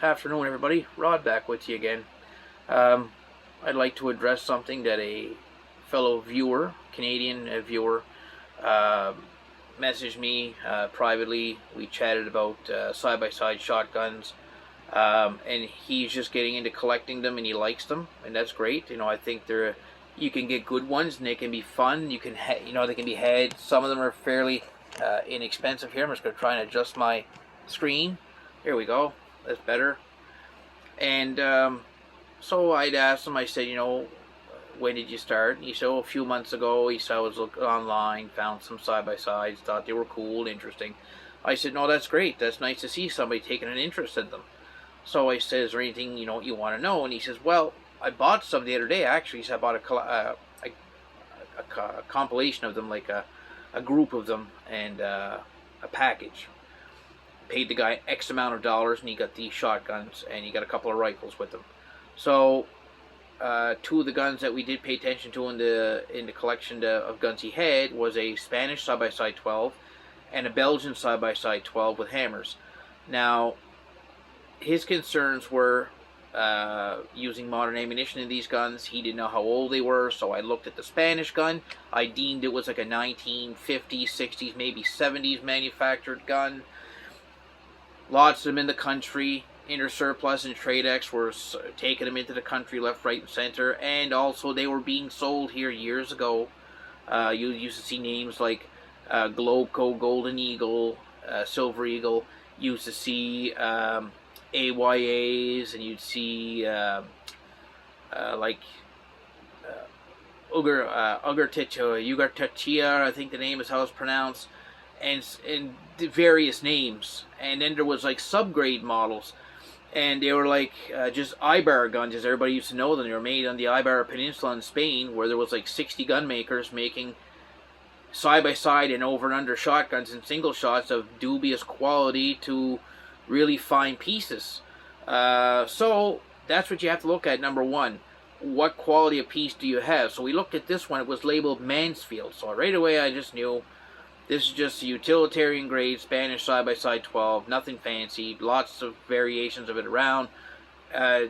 Afternoon, everybody. Rod back with you again. Um, I'd like to address something that a fellow viewer, Canadian viewer, uh, messaged me privately. We chatted about side-by-side shotguns, and he's just getting into collecting them, and he likes them, and that's great. I think you can get good ones, and they can be fun. They can be had. Some of them are fairly inexpensive. Here, I'm just going to try and adjust my screen. Here we go. That's better. And so I'd asked him, I said, when did you start? And he said, a few months ago. He said, I was looking online, found some side-by-sides, thought they were cool, interesting. I said, no, that's great. That's nice to see somebody taking an interest in them. So I said, is there anything, you want to know? And he says, well, I bought some the other day, actually. So I bought a compilation of them, like a group of them, and a package. Paid the guy X amount of dollars, and he got these shotguns, and he got a couple of rifles with them. So, two of the guns that we did pay attention to in the collection of guns he had was a Spanish side-by-side 12 and a Belgian side-by-side 12 with hammers. Now, his concerns were using modern ammunition in these guns. He didn't know how old they were, so I looked at the Spanish gun. I deemed it was like a 1950s, 60s, maybe 70s manufactured gun. Lots of them in the country. Intersurplus and Tradex were taking them into the country left, right, and center. And also they were being sold here years ago. You used to see names like Globco, Golden Eagle, Silver Eagle. You used to see AYAs, and you'd see Ugartachia, I think the name is how it's pronounced, and the various names. And then there was like subgrade models, and they were like just Ibar guns, as everybody used to know them. They were made on the Ibar Peninsula in Spain, where there was like 60 gun makers making side-by-side and over and under shotguns and single shots of dubious quality to really fine pieces. So that's what you have to look at. Number one, what quality of piece do you have? So we looked at this one. It was labeled Mansfield. So right away I just knew this is just a utilitarian grade Spanish side-by-side 12. Nothing fancy. Lots of variations of it around.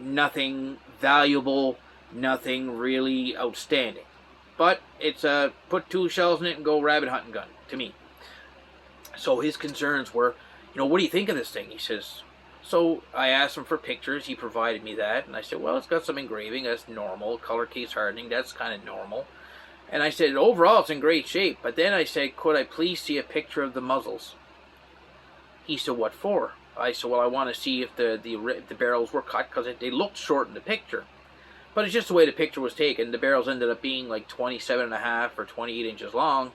Nothing valuable. Nothing really outstanding. But it's a put two shells in it and go rabbit hunting gun to me. So his concerns were, what do you think of this thing? He says, so I asked him for pictures. He provided me that. And I said, well, it's got some engraving. That's normal. Color case hardening. That's kind of normal. And I said, overall, it's in great shape. But then I said, could I please see a picture of the muzzles? He said, what for? I said, well, I want to see if the barrels were cut, because they looked short in the picture. But it's just the way the picture was taken. The barrels ended up being like 27.5 or 28 inches long.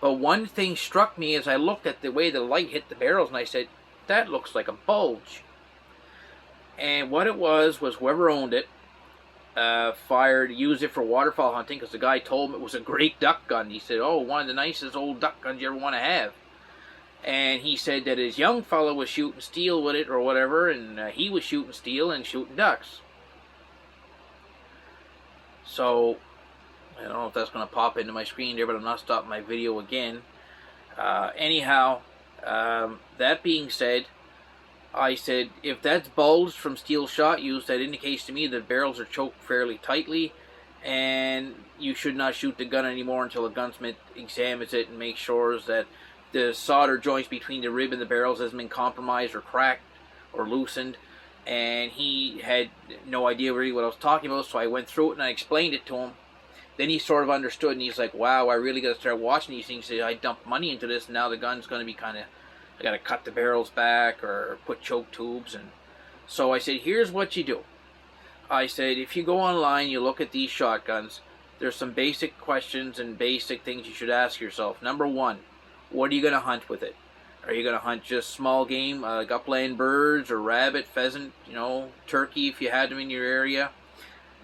But one thing struck me as I looked at the way the light hit the barrels, and I said, that looks like a bulge. And what it was whoever owned it used it for waterfowl hunting, because the guy told him it was a great duck gun. He said, one of the nicest old duck guns you ever want to have. And he said that his young fellow was shooting steel with it or whatever, and he was shooting steel and shooting ducks. So I don't know if that's going to pop into my screen there, but I'm not stopping my video again. Anyhow, that being said, I said, if that's bulged from steel shot use, that indicates to me that barrels are choked fairly tightly, and you should not shoot the gun anymore until a gunsmith examines it and makes sure that the solder joints between the rib and the barrels hasn't been compromised or cracked or loosened. And he had no idea really what I was talking about, so I went through it and I explained it to him. Then he sort of understood, and he's like, wow, I really got to start watching these things. I dumped money into this, and now the gun's going to be kind of, I got to cut the barrels back or put choke tubes. And so I said, here's what you do. I said, if you go online, you look at these shotguns, there's some basic questions and basic things you should ask yourself. Number one, what are you going to hunt with it? Are you going to hunt just small game, like upland birds or rabbit, pheasant, turkey if you had them in your area?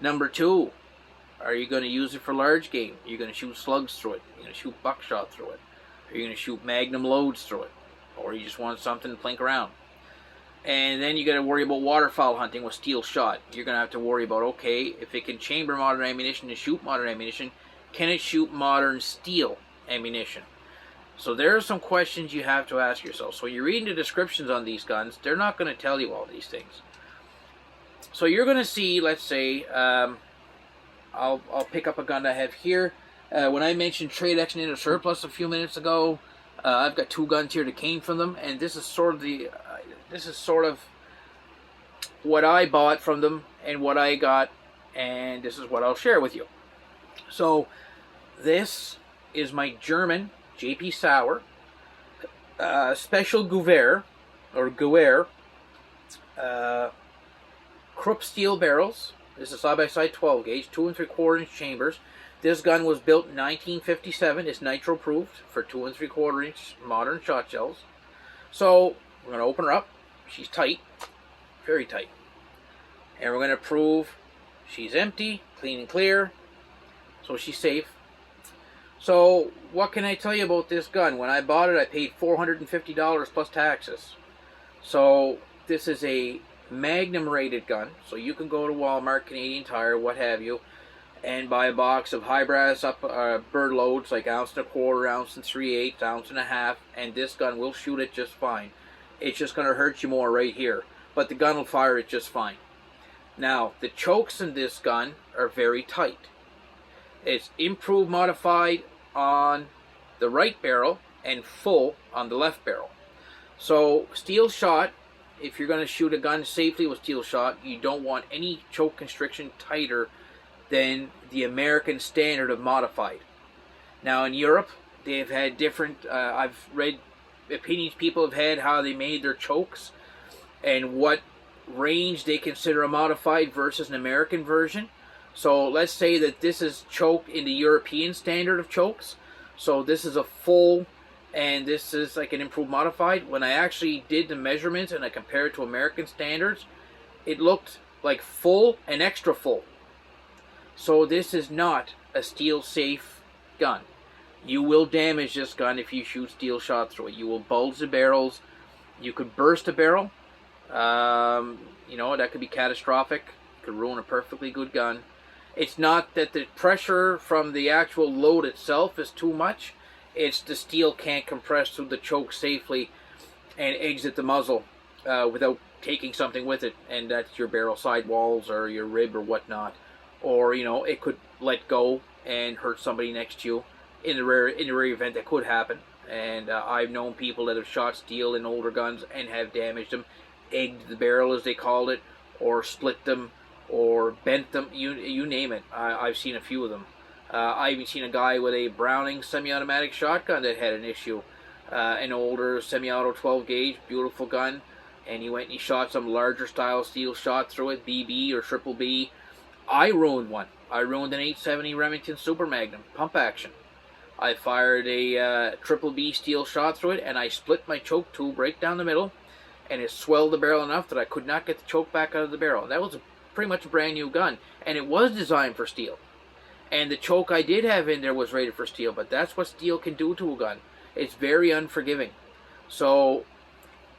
Number two, are you going to use it for large game? Are you going to shoot slugs through it? Are you going to shoot buckshot through it? Are you going to shoot magnum loads through it? Or you just want something to plink around? And then you got to worry about waterfowl hunting with steel shot. You're going to have to worry about, okay, if it can chamber modern ammunition and shoot modern ammunition, can it shoot modern steel ammunition? So there are some questions you have to ask yourself. So you're reading the descriptions on these guns, they're not going to tell you all these things. So you're going to see, let's say, I'll pick up a gun I have here. When I mentioned Trade X and Surplus a few minutes ago, I've got two guns here that came from them, and this is sort of what I bought from them and what I got, and this is what I'll share with you. So this is my German J.P. Sauer Special Gewehr, or Gewehr, Krupp steel barrels. This is side-by-side 12 gauge, 2 3/4 inch chambers. This gun was built in 1957. It's nitro-proofed for 2 3/4 inch modern shot shells. So we're going to open her up. She's tight, very tight. And we're going to prove she's empty, clean and clear, so she's safe. So what can I tell you about this gun? When I bought it, I paid $450 plus taxes. So this is a Magnum rated gun, so you can go to Walmart, Canadian Tire, what have you, and buy a box of high brass bird loads like 1.25 ounce, 1 3/8, 1.5 ounce, and this gun will shoot it just fine. It's just going to hurt you more right here, but the gun will fire it just fine. Now, the chokes in this gun are very tight. It's improved modified on the right barrel and full on the left barrel. So steel shot, if you're going to shoot a gun safely with steel shot, you don't want any choke constriction tighter than the American standard of modified. Now in Europe, they've had different, I've read opinions people have had how they made their chokes and what range they consider a modified versus an American version. So let's say that this is choke in the European standard of chokes. So this is a full and this is like an improved modified. When I actually did the measurements and I compared it to American standards, it looked like full and extra full. So this is not a steel safe gun. You will damage this gun if you shoot steel shot through it. You will bulge the barrels. You could burst a barrel. You know, that could be catastrophic. It could ruin a perfectly good gun. It's not that the pressure from the actual load itself is too much. It's the steel can't compress through the choke safely and exit the muzzle without taking something with it, and that's your barrel sidewalls or your rib or whatnot. Or, you know, it could let go and hurt somebody next to you. In the rare event that could happen. And I've known people that have shot steel in older guns and have damaged them, egged the barrel as they called it, or split them, or bent them, you name it. I've seen a few of them. I even seen a guy with a Browning semi-automatic shotgun that had an issue. An older semi-auto 12 gauge, beautiful gun, and he went and he shot some larger style steel shot through it, BB or triple B. I ruined one. I ruined an 870 Remington Super Magnum, pump action. I fired a triple B steel shot through it, and I split my choke tube right down the middle, and it swelled the barrel enough that I could not get the choke back out of the barrel. That was pretty much a brand new gun, and it was designed for steel. And the choke I did have in there was rated for steel, but that's what steel can do to a gun. It's very unforgiving. So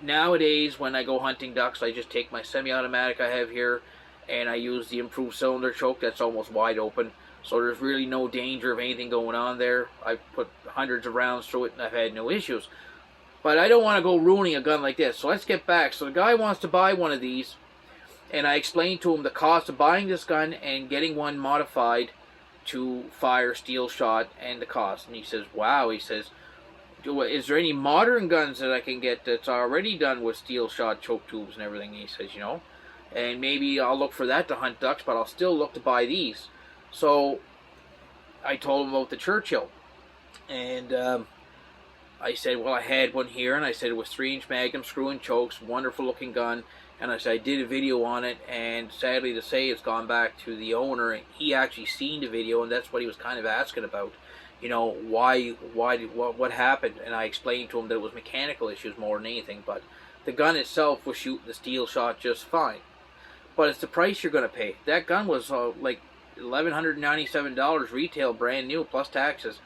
nowadays, when I go hunting ducks, I just take my semi-automatic I have here, and I use the improved cylinder choke that's almost wide open. So there's really no danger of anything going on there. I've put hundreds of rounds through it and I've had no issues. But I don't want to go ruining a gun like this. So let's get back. So the guy wants to buy one of these. And I explained to him the cost of buying this gun and getting one modified to fire steel shot and the cost. And he says, wow, he says, is there any modern guns that I can get that's already done with steel shot choke tubes and everything? And he says, you know, and maybe I'll look for that to hunt ducks, but I'll still look to buy these. So I told him about the Churchill, and I said, well, I had one here, and I said it was 3-inch Magnum screw and chokes, wonderful looking gun, and I said I did a video on it, and sadly to say it's gone back to the owner, and he actually seen the video, and that's what he was kind of asking about, you know, what happened, and I explained to him that it was mechanical issues more than anything, but the gun itself was shooting the steel shot just fine, but it's the price you're going to pay. That gun was like $1,197 retail, brand new, plus taxes.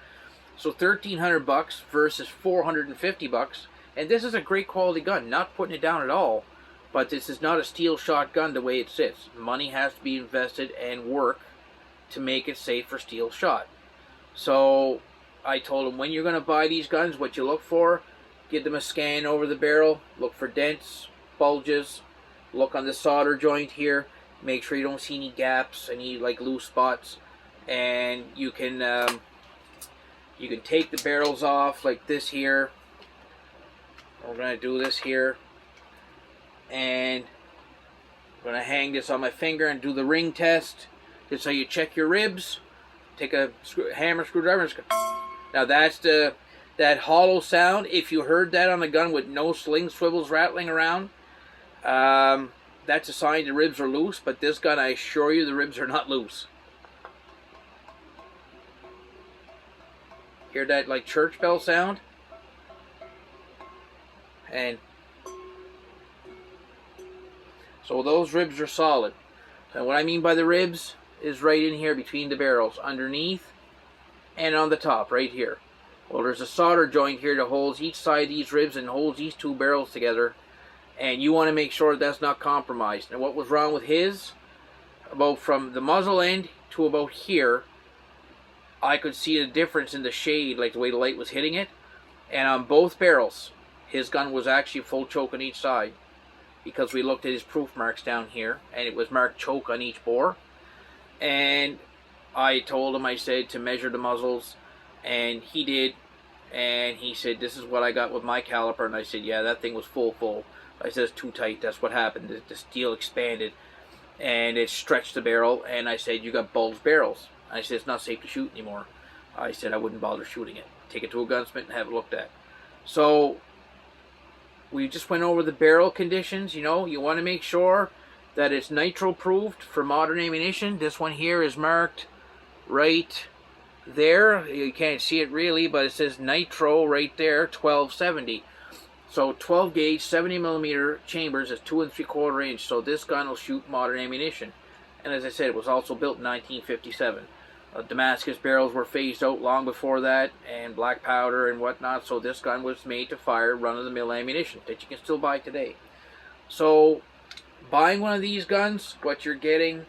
So $1,300 versus $450, and this is a great quality gun. Not putting it down at all, but this is not a steel shot gun the way it sits. Money has to be invested and work to make it safe for steel shot. So I told them, when you're going to buy these guns, what you look for, give them a scan over the barrel, look for dents, bulges, look on the solder joint here, make sure you don't see any gaps, any like loose spots, and you can take the barrels off like this here. We're going to do this here, and I'm going to hang this on my finger and do the ring test. This is how you check your ribs. Take a hammer, screwdriver, and now that's that hollow sound. If you heard that on a gun with no sling swivels rattling around, that's a sign the ribs are loose. But this gun, I assure you, the ribs are not loose. Hear that like church bell sound? And so those ribs are solid. And what I mean by the ribs is right in here between the barrels, underneath and on the top, right here. Well, there's a solder joint here that holds each side of these ribs and holds these two barrels together, and you want to make sure that's not compromised. And what was wrong with his, about from the muzzle end to about here, I could see a difference in the shade, like the way the light was hitting it. And on both barrels, his gun was actually full choke on each side, because we looked at his proof marks down here, and it was marked choke on each bore. And I told him, I said, to measure the muzzles, and he did, and he said, this is what I got with my caliper. And I said, yeah, that thing was full. I said, it's too tight. That's what happened. The steel expanded and it stretched the barrel. And I said, you got bulged barrels. I said, it's not safe to shoot anymore. I said, I wouldn't bother shooting it. Take it to a gunsmith and have it looked at. So we just went over the barrel conditions. You know, you want to make sure that it's nitro proofed for modern ammunition. This one here is marked right there. You can't see it really, but it says nitro right there, 1270. So 12 gauge 70mm chambers is 2 3/4 inch. So this gun will shoot modern ammunition. And as I said, it was also built in 1957. Damascus barrels were phased out long before that, and black powder and whatnot. So this gun was made to fire run-of-the-mill ammunition that you can still buy today. So buying one of these guns, what you're getting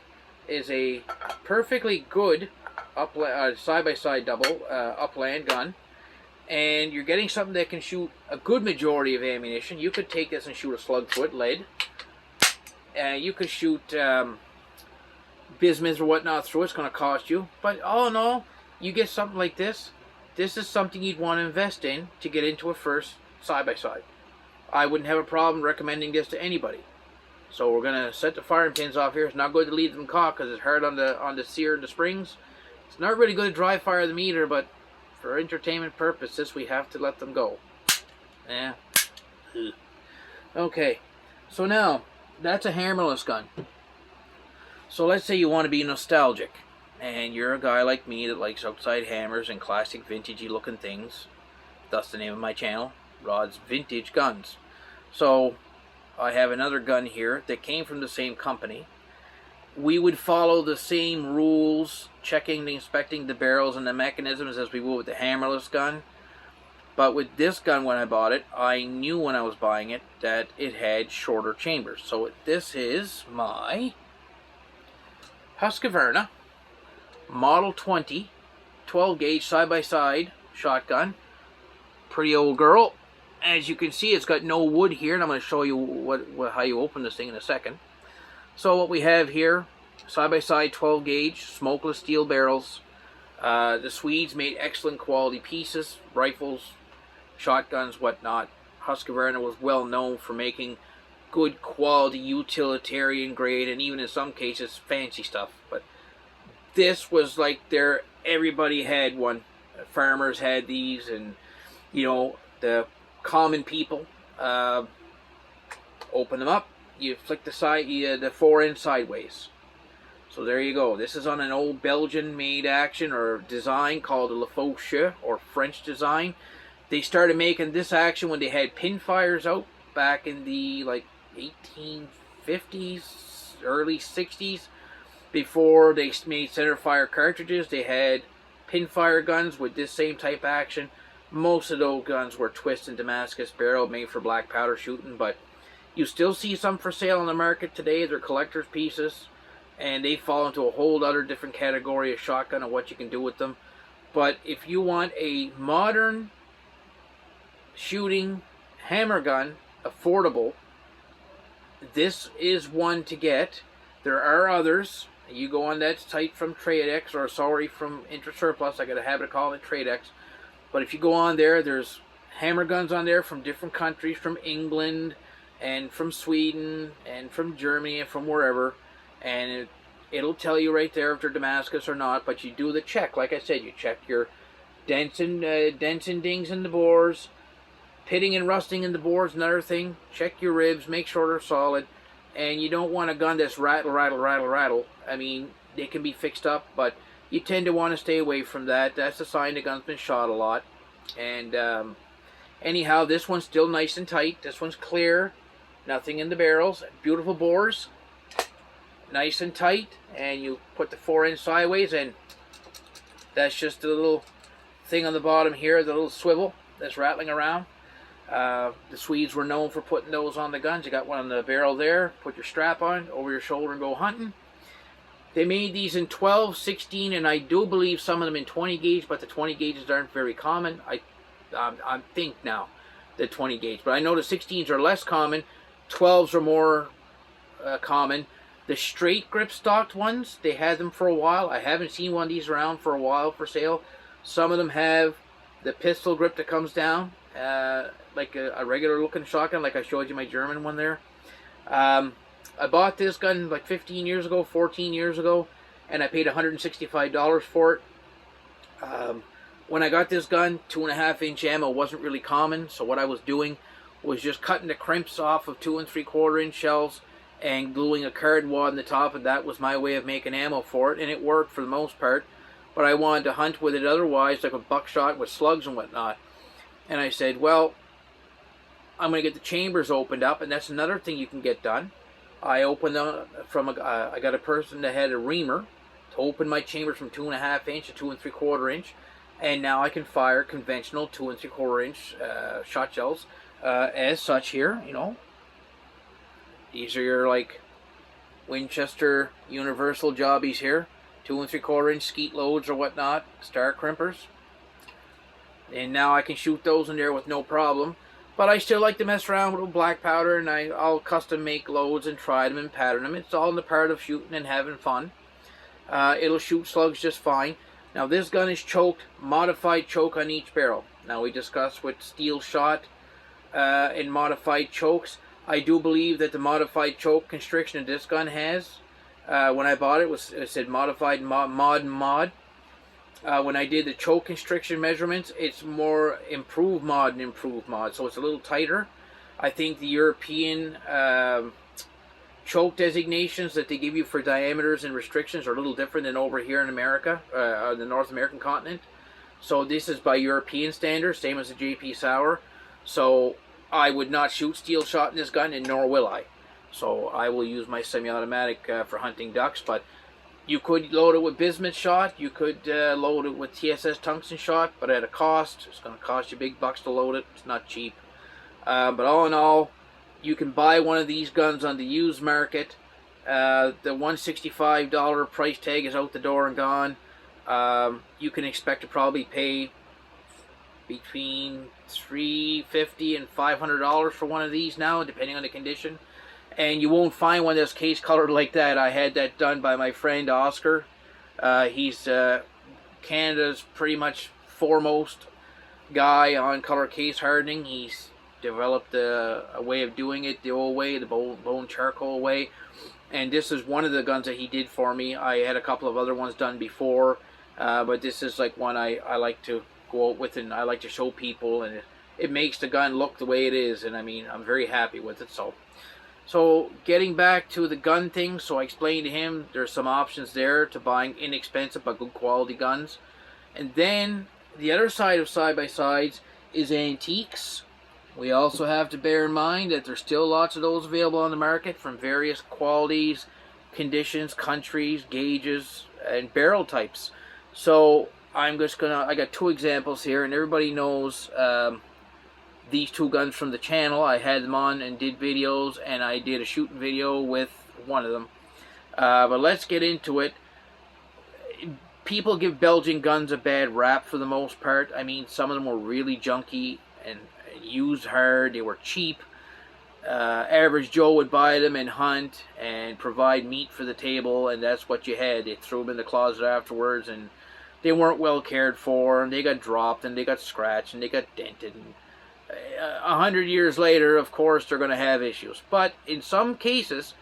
is a perfectly good side-by-side double upland gun, and you're getting something that can shoot a good majority of ammunition. You could take this and shoot a slugfoot lead, and you could shoot bismuth or whatnot through. It's going to cost you, but all in all, you get something like this. This is something you'd want to invest in to get into a first side-by-side. I wouldn't have a problem recommending this to anybody. So we're going to set the firing pins off here. It's not good to leave them cocked because it's hard on the sear and the springs. It's not really good to dry fire them either, but for entertainment purposes, we have to let them go. Yeah. Okay. So now, that's a hammerless gun. So let's say you want to be nostalgic, and you're a guy like me that likes outside hammers and classic vintagey looking things. Thus the name of my channel, Rod's Vintage Guns. So I have another gun here that came from the same company. We would follow the same rules, checking and inspecting the barrels and the mechanisms as we would with the hammerless gun. But with this gun, when I bought it, I knew when I was buying it that it had shorter chambers. So this is my Husqvarna Model 20 12 gauge side-by-side shotgun. Pretty old girl. As you can see, it's got no wood here, and I'm going to show you how you open this thing in a second. So what we have here, side-by-side 12 gauge smokeless steel barrels. The Swedes made excellent quality pieces, rifles, shotguns, whatnot. Husqvarna was well known for making good quality utilitarian grade, and even in some cases fancy stuff. But this was like everybody had one. Farmers had these, and you know, the common people open them up. You flick the fore end sideways. So there you go. This is on an old Belgian made action or design called the Lefauche, or French design. They started making this action when they had pinfires out back in the 1850s, early 60s. Before they made centerfire cartridges, they had pinfire guns with this same type action. Most of those guns were twist and Damascus barrel, made for black powder shooting, but you still see some for sale on the market today. They're collector's pieces, and they fall into a whole other different category of shotgun and what you can do with them. But if you want a modern shooting hammer gun, affordable, this is one to get. There are others. You go on that site from Tradex, or sorry, from Intersurplus. I got a habit of calling it Tradex. But if you go on there, there's hammer guns on there from different countries, from England and from Sweden and from Germany and from wherever. And it'll tell you right there if they're Damascus or not. But you do the check. Like I said, you check your dents and dings in the bores. Pitting and rusting in the bores, another thing. Check your ribs, make sure they're solid. And you don't want a gun that's rattle. I mean, they can be fixed up, but you tend to want to stay away from that. That's a sign the gun's been shot a lot. And anyhow, this one's still nice and tight. This one's clear. Nothing in the barrels. Beautiful bores. Nice and tight. And you put the 4-inch sideways, and that's just a little thing on the bottom here, the little swivel that's rattling around. The Swedes were known for putting those on the guns. You got one on the barrel there, put your strap on, over your shoulder and go hunting. They made these in 12, 16, and I do believe some of them in 20 gauge, but the 20 gauges aren't very common. I think now, the 20 gauge. But I know the 16s are less common. 12s are more common. The straight grip stocked ones, they had them for a while. I haven't seen one of these around for a while for sale. Some of them have the pistol grip that comes down. Like a regular looking shotgun, like I showed you my German one there. I bought this gun like 15 years ago, 14 years ago, and I paid $165 for it. When I got this gun, 2.5-inch ammo wasn't really common, so what I was doing was just cutting the crimps off of 2 3/4-inch shells and gluing a card wad on the top, and that was my way of making ammo for it, and it worked for the most part. But I wanted to hunt with it otherwise, like with buckshot, with slugs and whatnot. And I said, well, I'm going to get the chambers opened up, and that's another thing you can get done. I opened them from I got a person that had a reamer to open my chambers from 2.5-inch to 2 3/4-inch, and now I can fire conventional 2 3/4-inch shot shells as such here. You know, these are your like Winchester Universal jobbies here, 2 3/4-inch skeet loads or whatnot, star crimpers. And now I can shoot those in there with no problem. But I still like to mess around with black powder, and I'll custom make loads and try them and pattern them. It's all in the part of shooting and having fun. It'll shoot slugs just fine. Now this gun is choked, modified choke on each barrel. Now we discussed with steel shot and modified chokes. I do believe that the modified choke constriction that this gun has, when I bought it, it said modified mod. When I did the choke constriction measurements, it's more improved mod and improved mod, so it's a little tighter. I think the European choke designations that they give you for diameters and restrictions are a little different than over here in America, the North American continent. So this is by European standards, same as the JP Sauer. So I would not shoot steel shot in this gun, and nor will I. So I will use my semi-automatic for hunting ducks, but you could load it with bismuth shot. You could load it with TSS tungsten shot, but at a cost. It's going to cost you big bucks to load it. It's not cheap. But all in all, you can buy one of these guns on the used market. The $165 price tag is out the door and gone. You can expect to probably pay between $350 and $500 for one of these now, depending on the condition. And you won't find one that's case colored like that. I had that done by my friend Oscar. He's Canada's pretty much foremost guy on color case hardening. He's developed a way of doing it the old way, the bone charcoal way. And this is one of the guns that he did for me. I had a couple of other ones done before, but this is like one I like to go out with, and I like to show people, and it makes the gun look the way it is. And I mean, I'm very happy with it. So getting back to the gun thing, so I explained to him there's some options there to buying inexpensive but good quality guns. And then the other side of side-by-sides is antiques. We also have to bear in mind that there's still lots of those available on the market from various qualities, conditions, countries, gauges, and barrel types. So I got two examples here, and everybody knows these two guns from the channel. I had them on and did videos, and I did a shooting video with one of them. But let's get into it. people give Belgian guns a bad rap for the most part. I mean, some of them were really junky and used hard. They were cheap. Average Joe would buy them and hunt and provide meat for the table, and that's what you had. They threw them in the closet afterwards, and they weren't well cared for, and they got dropped, and they got scratched, and they got dented. And 100 years later, of course, they're going to have issues. But in some cases,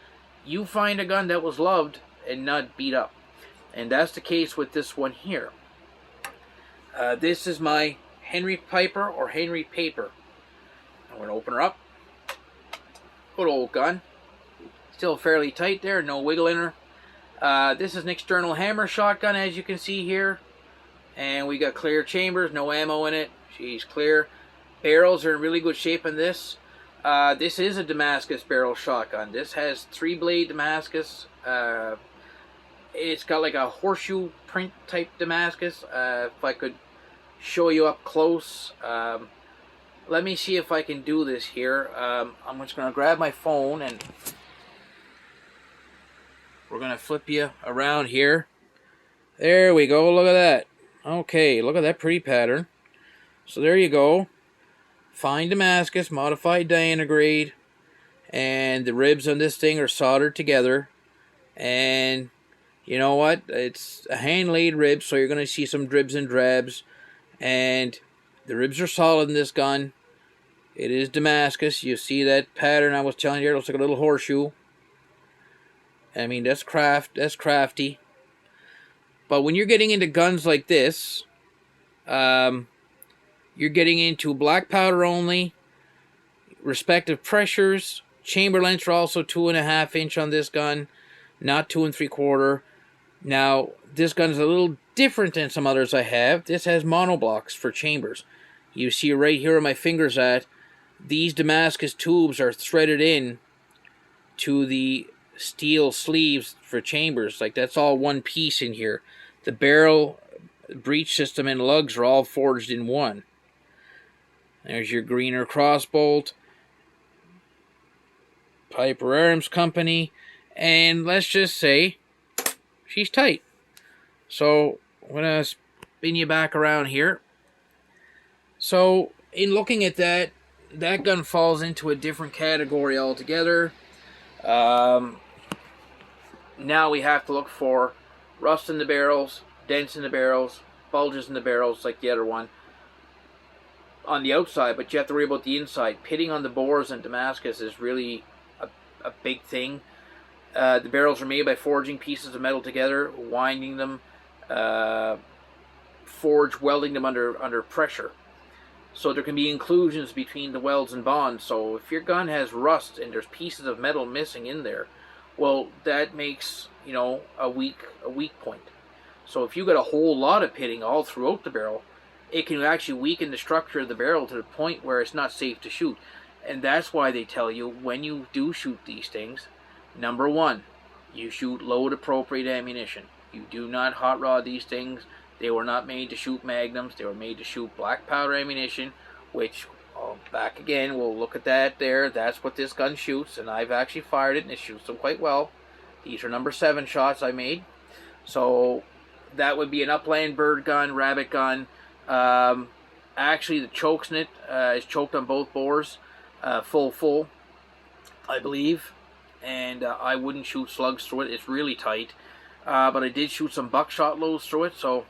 you find a gun that was loved and not beat up. And that's the case with this one here. This is my Henry Piper or Henry Paper. I'm going to open her up. Good old gun. Still fairly tight there, no wiggle in her. This is an external hammer shotgun, as you can see here. And we got clear chambers, no ammo in it. She's clear. Barrels are in really good shape in this. This is a Damascus barrel shotgun. This has 3-blade Damascus. It's got like a horseshoe print type Damascus. If I could show you up close. Let me see if I can do this here. I'm just going to grab my phone and we're going to flip you around here. There we go. Look at that. Okay, look at that pretty pattern. So there you go. Fine Damascus, modified Diana grade. And the ribs on this thing are soldered together. And you know what? It's a hand-laid rib, so you're going to see some dribs and drabs. And the ribs are solid in this gun. It is Damascus. You see that pattern I was telling you? It looks like a little horseshoe. I mean, that's crafty. But when you're getting into guns like this, you're getting into black powder only, respective pressures. Chamber lengths are also 2.5 inch on this gun, not 2 3/4. Now, this gun is a little different than some others I have. This has monoblocks for chambers. You see right here where my finger's at, these Damascus tubes are threaded in to the steel sleeves for chambers. Like, that's all one piece in here. The barrel, breech system, and lugs are all forged in one. There's your Greener crossbolt. Piper Arms Company. And let's just say she's tight. So I'm going to spin you back around here. So in looking at that, that gun falls into a different category altogether. Now we have to look for rust in the barrels, dents in the barrels, bulges in the barrels like the other one on the outside, but you have to worry about the inside. Pitting on the bores in Damascus is really a big thing. The barrels are made by forging pieces of metal together, winding them, welding them under pressure. So there can be inclusions between the welds and bonds. So if your gun has rust and there's pieces of metal missing in there, well, that makes, you know, a weak point. So if you got a whole lot of pitting all throughout the barrel, it can actually weaken the structure of the barrel to the point where it's not safe to shoot. And that's why they tell you when you do shoot these things, number one, you shoot load appropriate ammunition. You do not hot rod these things. They were not made to shoot magnums. They were made to shoot black powder ammunition, which, back again, we'll look at that there. That's what this gun shoots, and I've actually fired it, and it shoots them quite well. These are number 7 shots I made. So that would be an upland bird gun, rabbit gun. Actually, the chokes in it is choked on both bores, full, I believe. And I wouldn't shoot slugs through it. It's really tight. But I did shoot some buckshot loads through it, so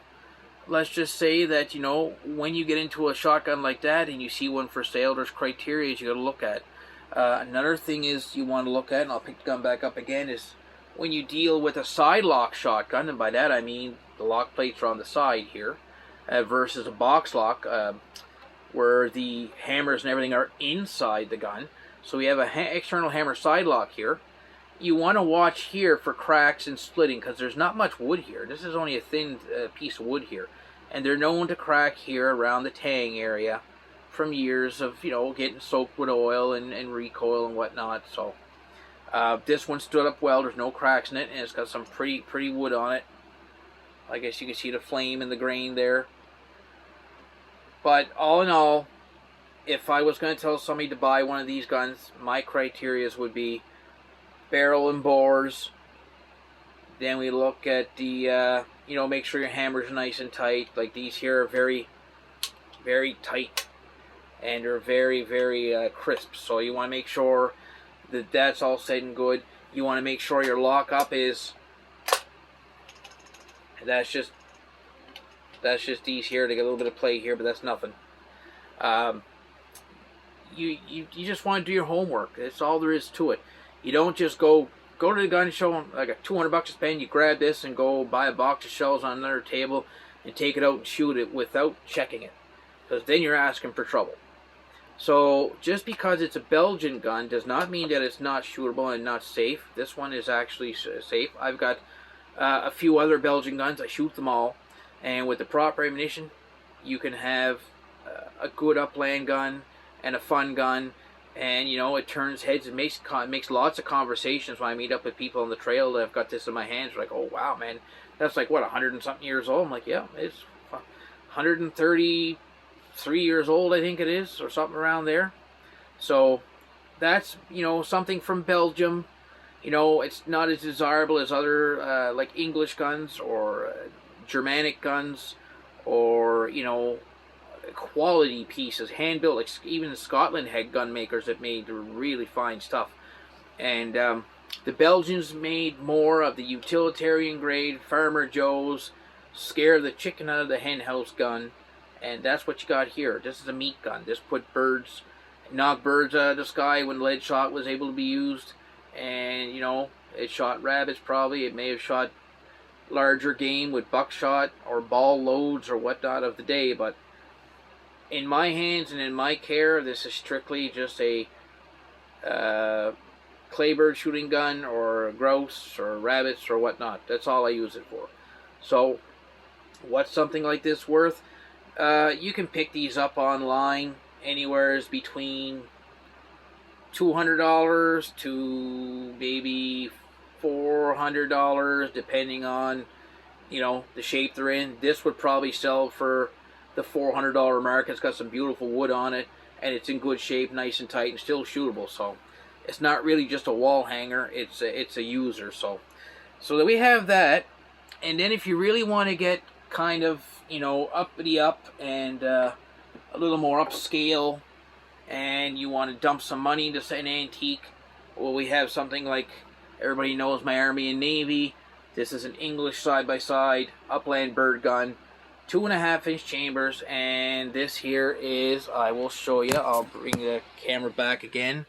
let's just say that, you know, when you get into a shotgun like that and you see one for sale, there's criteria you got to look at. Another thing is you want to look at, and I'll pick the gun back up again, is when you deal with a side lock shotgun, and by that I mean the lock plates are on the side here, versus a box lock where the hammers and everything are inside the gun. So we have an external hammer side lock here. You want to watch here for cracks and splitting because there's not much wood here. This is only a thin piece of wood here. And they're known to crack here around the tang area from years of, you know, getting soaked with oil and recoil and whatnot. So this one stood up well. There's no cracks in it, and it's got some pretty wood on it. I guess you can see the flame in the grain there. But all in all, if I was going to tell somebody to buy one of these guns, my criteria would be barrel and bores, Then we look at the, make sure your hammer's nice and tight. Like these here are very, very tight, and they're very, very crisp. So you want to make sure that that's all said and good. You want to make sure your lockup is, that's just these here. They got a little bit of play here, but that's nothing. You just want to do your homework. That's all there is to it. You don't just go to the gun show, like a $200 to spend. You grab this and go buy a box of shells on another table and take it out and shoot it without checking it, because then you're asking for trouble. So just because it's a Belgian gun does not mean that it's not shootable and not safe. This one is actually safe. I've got a few other Belgian guns. I shoot them all, and with the proper ammunition, you can have a good upland gun and a fun gun, and it turns heads. It makes lots of conversations when I meet up with people on the trail that have got this in my hands. They're like, oh wow, man, that's like what, 100 and something years old. I'm like, yeah, it's 133 years old, I think it is, or something around there. So that's something from Belgium. It's not as desirable as other like English guns or Germanic guns, or quality pieces, hand built. Like even Scotland had gun makers that made really fine stuff, and the Belgians made more of the utilitarian grade Farmer Joe's scare the chicken out of the hen house gun, and that's what you got here. This is a meat gun. This knocked birds out of the sky when lead shot was able to be used, and it shot rabbits. Probably it may have shot larger game with buckshot or ball loads or whatnot of the day, but in my hands and in my care, this is strictly just a claybird shooting gun, or grouse or rabbits or whatnot. That's all I use it for. So what's something like this worth? You can pick these up online anywhere between $200 to maybe $400, depending on the shape they're in. This would probably sell for the $400 mark. It's got some beautiful wood on it, and it's in good shape, nice and tight, and still shootable. So it's not really just a wall hanger. It's a user. So that we have that, and then if you really want to get kind of uppity up and a little more upscale, and you want to dump some money into an antique, well, we have something like, everybody knows my Army and Navy. This is an English side-by-side upland bird gun, 2.5-inch chambers, and this here is, I will show you. I'll bring the camera back again.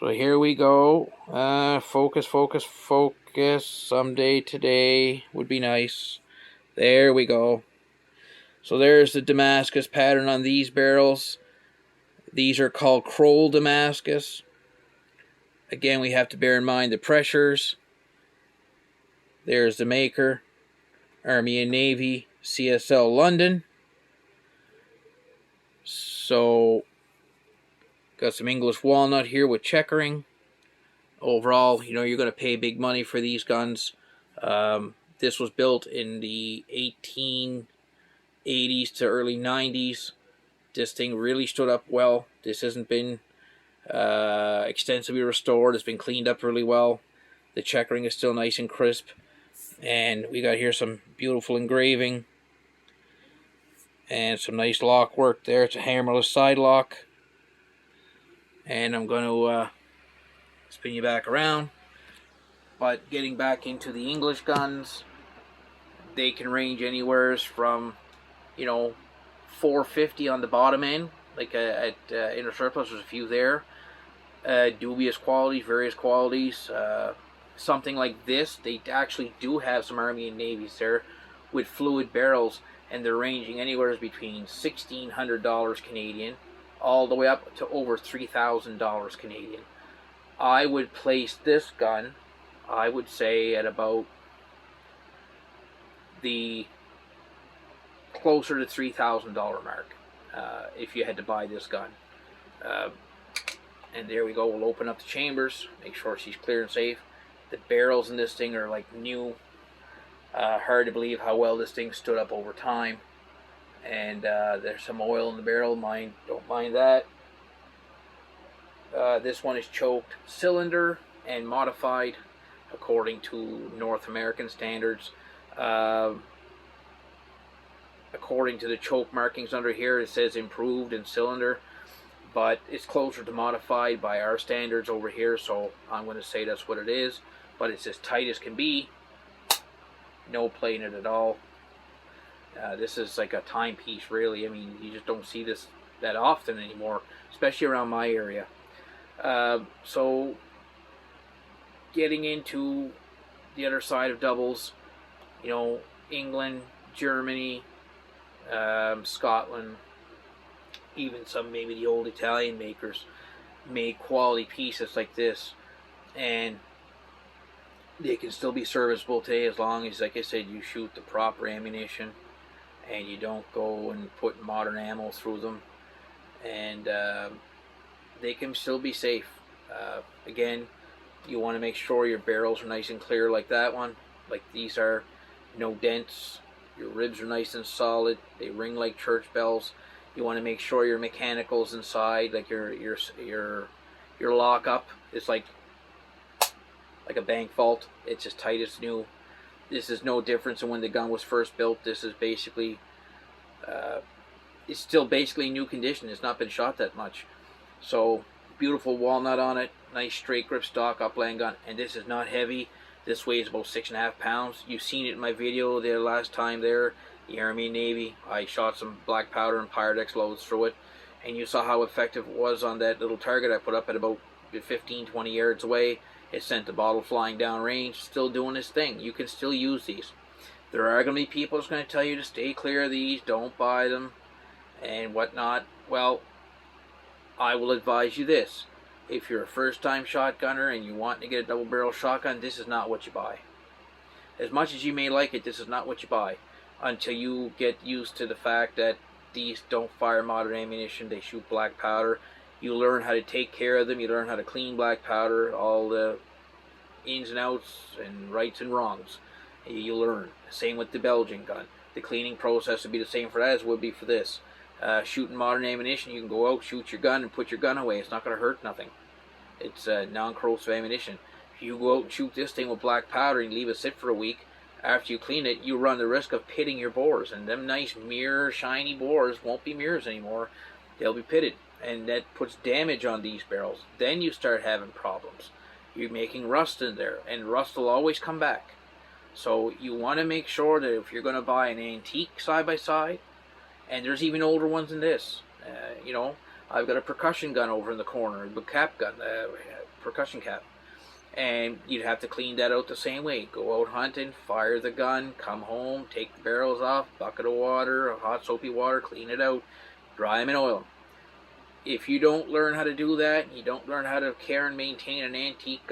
So here we go. Focus, focus, focus. Someday today would be nice. There we go. So there's the Damascus pattern on these barrels. These are called Kroll Damascus. Again, we have to bear in mind the pressures. There's the maker, Army and Navy, CSL London. So, got some English walnut here with checkering. Overall, you're going to pay big money for these guns. This was built in the 1880s to early 90s. This thing really stood up well. This hasn't been extensively restored. It's been cleaned up really well. The checkering is still nice and crisp. And we got here some beautiful engraving and some nice lock work there. It's a hammerless side lock. And I'm going to spin you back around. But getting back into the English guns, they can range anywhere from, $450 on the bottom end. Like at Inner Surplus, there's a few there. Dubious qualities, various qualities. Something like this, they actually do have some Army and Navies there with fluid barrels, and they're ranging anywhere between $1,600 Canadian all the way up to over $3,000 Canadian. I would place this gun, I would say, at about the closer to $3,000 mark if you had to buy this gun. And there we go. We'll open up the chambers, make sure she's clear and safe. The barrels in this thing are like new. Hard to believe how well this thing stood up over time. And there's some oil in the barrel. Don't mind that. This one is choked cylinder and modified according to North American standards. Uh, According to the choke markings under here, it says improved in cylinder, but it's closer to modified by our standards over here, so I'm going to say that's what it is. But it's as tight as can be, no play in it at all. This is like a timepiece, really. I mean, you just don't see this that often anymore, especially around my area. So getting into the other side of doubles, you know, England, Germany, Scotland, even some maybe the old Italian makers make quality pieces like this, and they can still be serviceable today as long as, like I said, you shoot the proper ammunition and you don't go and put modern ammo through them, and they can still be safe. Again, you want to make sure your barrels are nice and clear like that one, like these are, no dents. Your ribs are nice and solid. They ring like church bells. You want to make sure your mechanicals inside, like your lockup, is like a bank vault. It's as tight as new. This is no different than when the gun was first built. This is basically, it's still basically new condition. It's not been shot that much. So beautiful walnut on it. Nice straight grip stock upland gun, and this is not heavy. This weighs about 6.5 pounds. You've seen it in my video the last time there, the Army and Navy. I shot some black powder and Pyrex loads through it, and you saw how effective it was on that little target I put up at about 15-20 yards away. It sent the bottle flying down range, still doing its thing. You can still use these. There are going to be people that's going to tell you to stay clear of these, don't buy them, and whatnot. Well, I will advise you this. If you're a first-time shotgunner and you want to get a double-barrel shotgun, this is not what you buy. As much as you may like it, this is not what you buy until you get used to the fact that these don't fire modern ammunition. They shoot black powder. You learn how to take care of them. You learn how to clean black powder, all the ins and outs and rights and wrongs. You learn. Same with the Belgian gun. The cleaning process would be the same for that as it would be for this. Shooting modern ammunition, you can go out, shoot your gun, and put your gun away. It's not going to hurt nothing. It's non-corrosive ammunition. If you go out and shoot this thing with black powder and leave it sit for a week, after you clean it, you run the risk of pitting your bores. And them nice mirror, shiny bores won't be mirrors anymore. They'll be pitted. And that puts damage on these barrels. Then you start having problems. You're making rust in there, and rust will always come back. So you want to make sure that if you're going to buy an antique side-by-side, and there's even older ones than this, you know, I've got a percussion gun over in the corner, a cap gun, percussion cap. And you'd have to clean that out the same way. Go out hunting, fire the gun, come home, take the barrels off, bucket of water, hot soapy water, clean it out, dry them and oil them. If you don't learn how to do that, you don't learn how to care and maintain an antique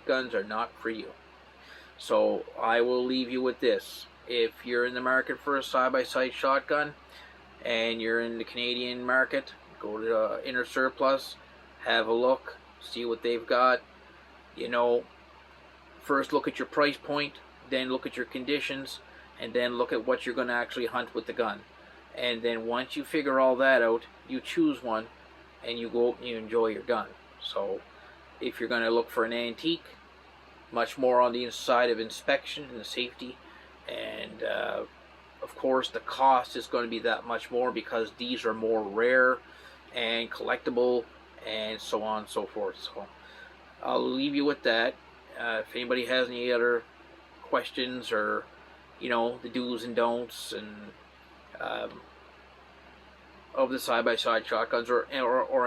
guns are not for you. So I will leave you with this. If you're in the market for a side-by-side shotgun, and you're in the Canadian market, go to Inner Surplus, have a look, see what they've got. You know, first look at your price point, then look at your conditions, and then look at what you're going to actually hunt with the gun. And then once you figure all that out, you choose one, and you go out and you enjoy your gun. So if you're going to look for an antique, much more on the inside of inspection and the safety, and of course the cost is going to be that much more because these are more rare and collectible and so on and so forth. So I'll leave you with that. If anybody has any other questions, or you know, the do's and don'ts and of the side-by-side shotguns, or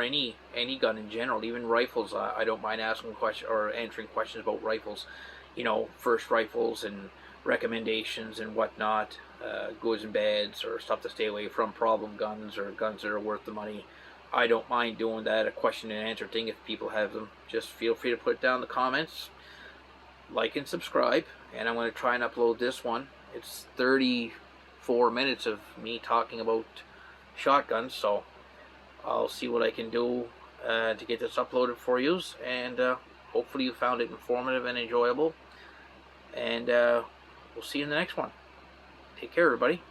any gun in general, even rifles, I don't mind asking questions or answering questions about rifles. You know, first rifles and recommendations and whatnot, goods and bads, or stuff to stay away from, problem guns, or guns that are worth the money. I don't mind doing that, a question and answer thing, if people have them. Just feel free to put it down in the comments. Like and subscribe, and I'm going to try and upload this one. It's 34 minutes of me talking about shotguns, so I'll see what I can do to get this uploaded for you, and hopefully you found it informative and enjoyable, and we'll see you in the next one. Take care, everybody.